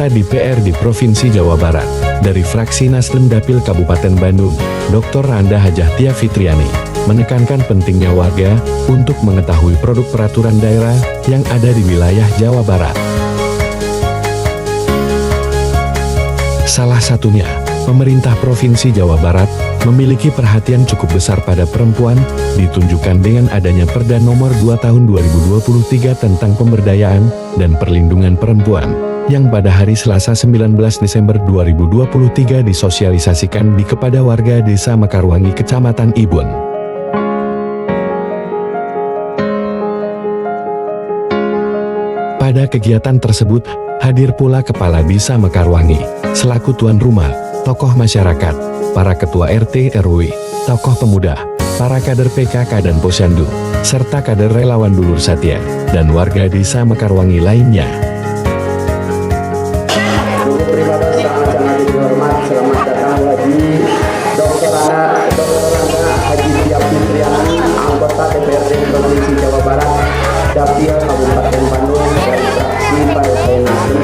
anggota DPRD Provinsi Jawa Barat, dari fraksi Nasdem Dapil Kabupaten Bandung, Dr. Randa Hajah Tia Fitriani, menekankan pentingnya warga untuk mengetahui produk peraturan daerah yang ada di wilayah Jawa Barat. Salah satunya, pemerintah Provinsi Jawa Barat memiliki perhatian cukup besar pada perempuan, ditunjukkan dengan adanya Perda Nomor 2 Tahun 2023 tentang pemberdayaan dan perlindungan perempuan, yang pada hari Selasa 19 Desember 2023 disosialisasikan kepada warga Desa Mekarwangi, Kecamatan Ibun. Pada kegiatan tersebut, hadir pula Kepala Desa Mekarwangi, selaku tuan rumah, tokoh masyarakat, para ketua RT RW, tokoh pemuda, para kader PKK dan Posyandu, serta kader relawan Dulur Satya, dan warga Desa Mekarwangi lainnya. Sangat dihormat, selamat datang lagi Dr. Randa Haji Tia Fitriani, anggota DPRD Provinsi Jawa Barat, Dapil Kabupaten Bandung, dari fraksi Partai Nasdem.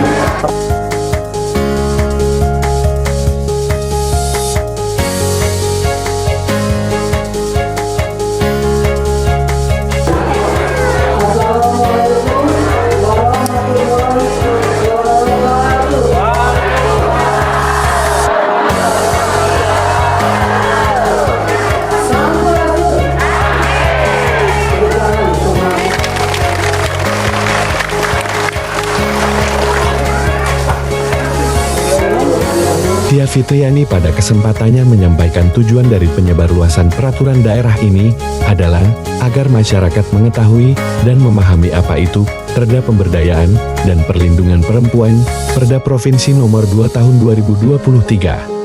Tia Fitriani pada kesempatannya menyampaikan tujuan dari penyebarluasan peraturan daerah ini adalah agar masyarakat mengetahui dan memahami apa itu Perda Pemberdayaan dan Perlindungan Perempuan, Perda Provinsi Nomor 2 Tahun 2023.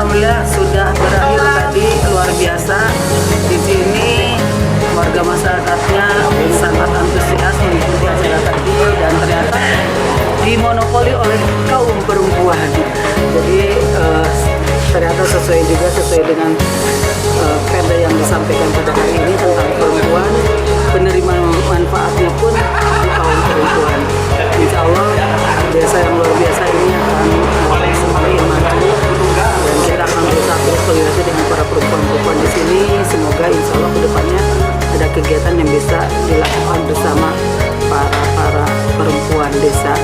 Alhamdulillah sudah berakhir tadi, luar biasa. Di sini warga masyarakatnya sangat antusias mengikuti acara tadi, dan ternyata dimonopoli oleh kaum perempuan. Jadi ternyata sesuai dengan perda yang disampaikan pada hari ini tentang perempuan, penerimaan manfaatnya pun di kaum perempuan. Insya Allah desa yang luar biasa ini akan semakin maju, dan kita akan berusaha terus koordinasi dengan para perempuan-perempuan di sini. Semoga insya Allah kedepannya ada kegiatan yang bisa dilakukan bersama para perempuan desa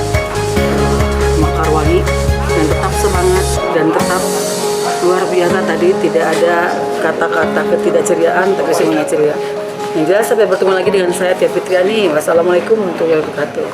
Mekarwangi, dan tetap semangat dan tetap luar biasa. Tadi tidak ada kata-kata ketidakceriaan, tapi semuanya ceria. Yang jelas, sampai bertemu lagi dengan saya Tia Fitriani. Wassalamualaikum warahmatullahi wabarakatuh.